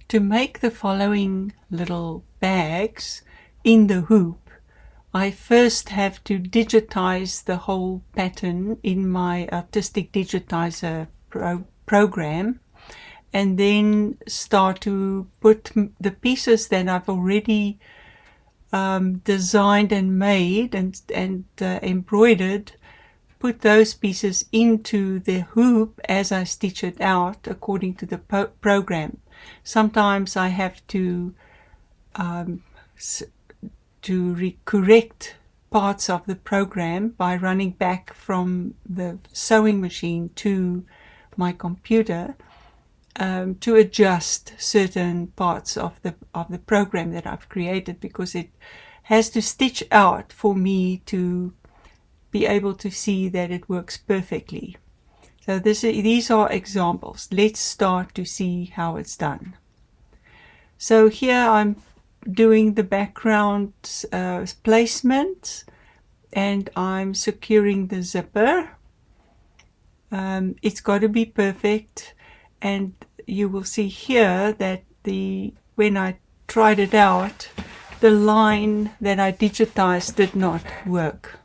To make the following little bags in the hoop, I first have to digitize the whole pattern in my Artistic Digitizer program, and then start to put the pieces that I've already designed and made and embroidered, put those pieces into the hoop as I stitch it out according to the program. Sometimes I have to correct parts of the program by running back from the sewing machine to my computer to adjust certain parts of the program that I've created, because it has to stitch out for me to be able to see that it works perfectly. So these are examples. Let's start to see how it's done. So here I'm doing the background placement, and I'm securing the zipper. It's got to be perfect, and you will see here that when I tried it out, the line that I digitized did not work.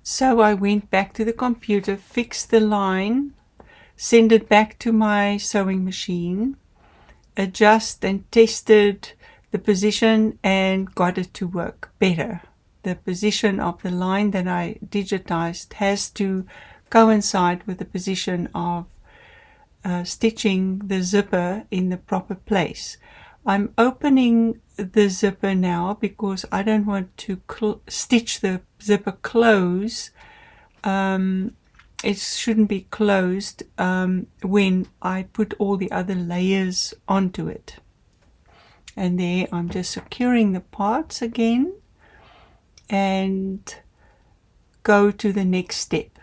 So I went back to the computer, fixed the line, send it back to my sewing machine, adjust and tested the position, and got it to work better. The position of the line that I digitized has to coincide with the position of stitching the zipper in the proper place. I'm opening the zipper now because I don't want to stitch the zipper close. It shouldn't be closed when I put all the other layers onto it. And there I'm just securing the parts again and go to the next step.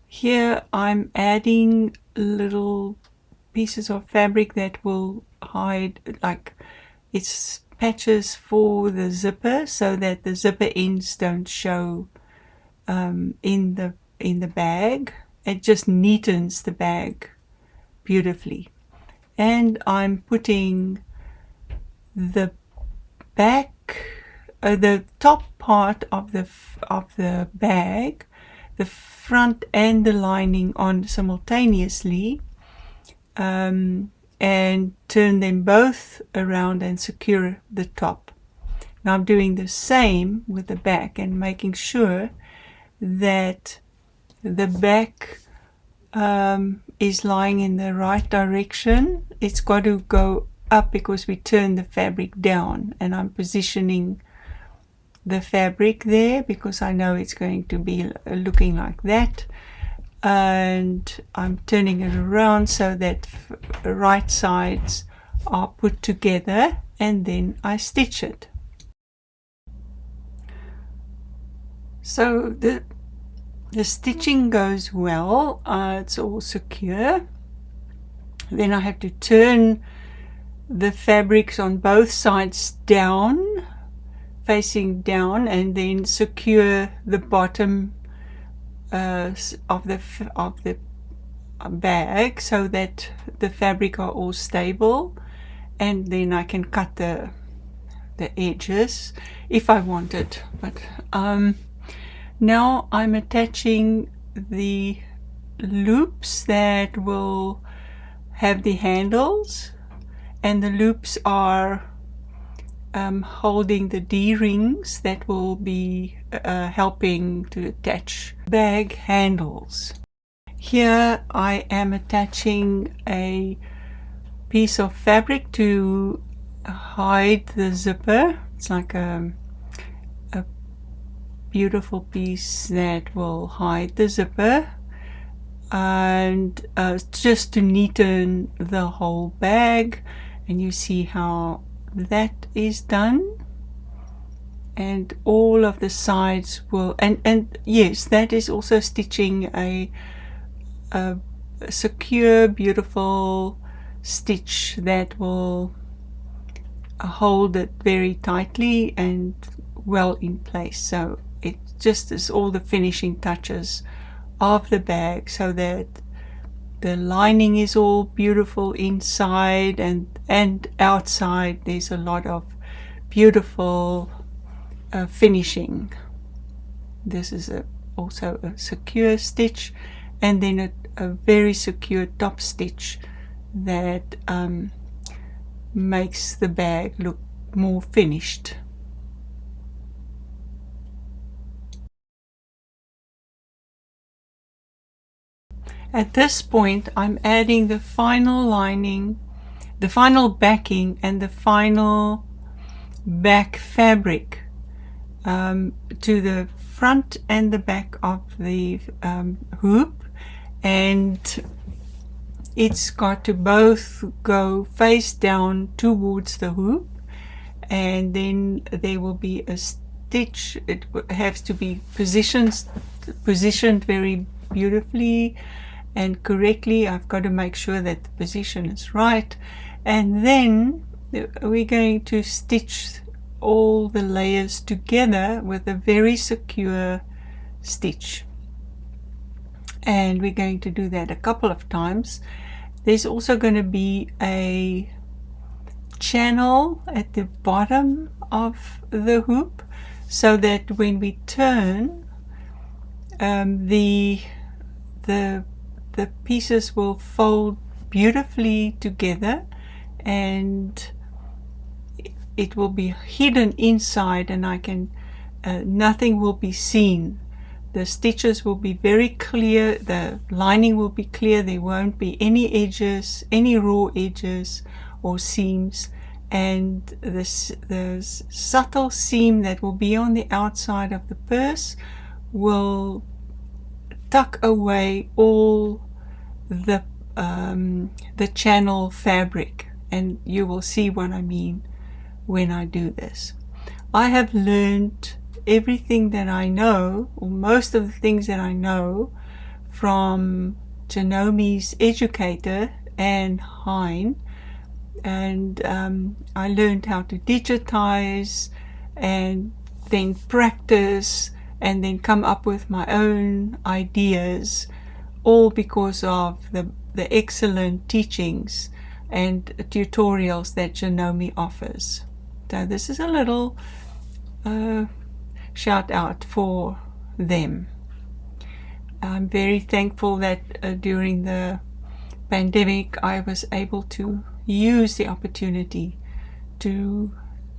Here I'm adding little pieces of fabric that will hide, like it's patches for the zipper, so that the zipper ends don't show in the bag. It just neatens the bag beautifully. And I'm putting the top part of the bag, the front and the lining on simultaneously, and turn them both around and secure the top. Now I'm doing the same with the back and making sure that the back is lying in the right direction. It's got to go up because we turn the fabric down, and I'm positioning the fabric there because I know it's going to be looking like that, and I'm turning it around so that the right sides are put together, and then I stitch it. So the stitching goes well, it's all secure. Then I have to turn the fabrics on both sides down, facing down, and then secure the bottom of the bag so that the fabric are all stable, and then I can cut the edges if I wanted. But now I'm attaching the loops that will have the handles, and the loops are holding the D-rings that will be helping to attach bag handles. Here I am attaching a piece of fabric to hide the zipper. It's like a beautiful piece that will hide the zipper, and just to neaten the whole bag. And you see how that is done, and all of the sides will, and yes, that is also stitching a secure, beautiful stitch that will hold it very tightly and well in place. So it just is all the finishing touches of the bag so that the lining is all beautiful inside and outside. There's a lot of beautiful finishing. This is also a secure stitch, and then a very secure top stitch that makes the bag look more finished. At this point, I'm adding the final lining, the final backing, and the final back fabric to the front and the back of the hoop, and it's got to both go face down towards the hoop, and then there will be a stitch. It has to be positioned very beautifully and correctly. I've got to make sure that the position is right, and then we're going to stitch all the layers together with a very secure stitch, and we're going to do that a couple of times. There's also going to be a channel at the bottom of the hoop, so that when we turn, the pieces will fold beautifully together, and it will be hidden inside, and I can nothing will be seen. The stitches will be very clear, the lining will be clear, there won't be any edges, any raw edges or seams, and the subtle seam that will be on the outside of the purse will tuck away all the channel fabric, and you will see what I mean when I do this. I have learned everything that I know, or most of the things that I know, from Janomi's educator, Anne Hine, and I learned how to digitize and then practice and then come up with my own ideas, all because of the excellent teachings and tutorials that Janomi offers. So this is a little shout out for them. I'm very thankful that during the pandemic I was able to use the opportunity to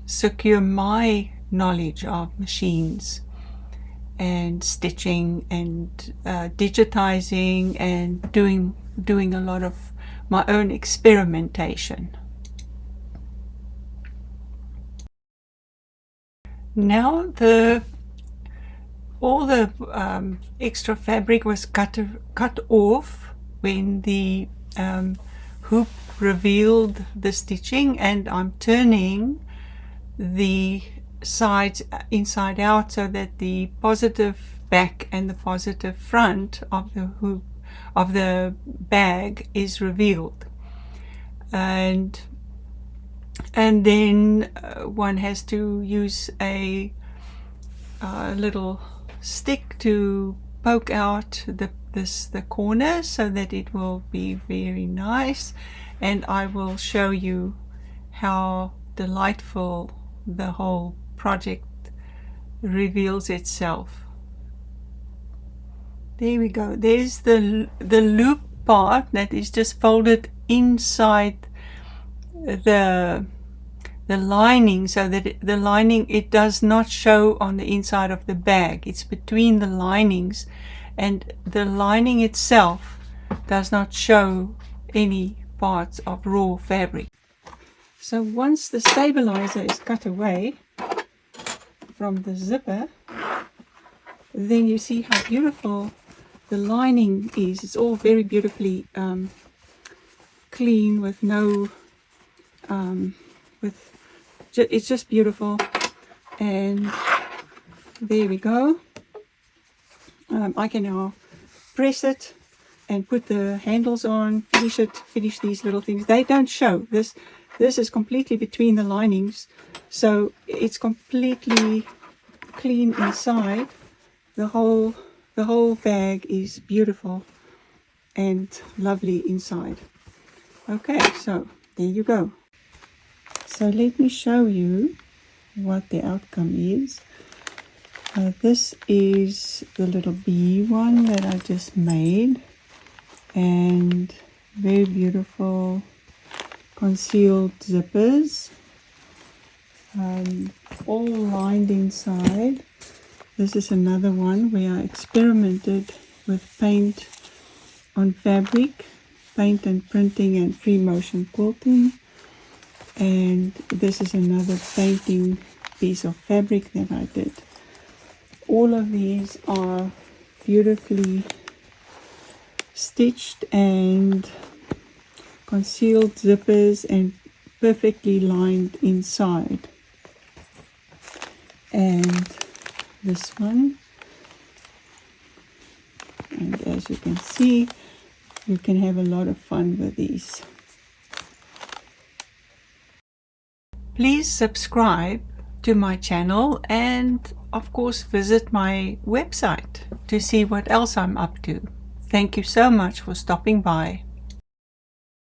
secure my knowledge of machines and stitching and digitizing and doing a lot of my own experimentation. Now all the extra fabric was cut off when the hoop revealed the stitching, and I'm turning the sides inside out so that the positive back and the positive front of the hoop of the bag is revealed, and then one has to use a little stick to poke out the corner so that it will be very nice, and I will show you how delightful the whole project reveals itself. There we go. There's the loop part that is just folded inside the lining, so that the lining, it does not show on the inside of the bag. It's between the linings, and the lining itself does not show any parts of raw fabric. So once the stabilizer is cut away from the zipper, then you see how beautiful the lining is. It's all very beautifully clean, with no it's just beautiful. And there we go. I can now press it and put the handles on, finish these little things. They don't show. This is completely between the linings, so it's completely clean inside. The whole bag is beautiful, and lovely inside. Okay, so there you go. So let me show you what the outcome is. This is the little bee one that I just made, and very beautiful concealed zippers, all lined inside. This is another one where I experimented with paint on fabric, paint and printing and free motion quilting. And this is another painting piece of fabric that I did. All of these are beautifully stitched and concealed zippers and perfectly lined inside. And this one, and as you can see, you can have a lot of fun with these. Please subscribe to my channel and of course visit my website to see what else I'm up to. Thank you so much for stopping by.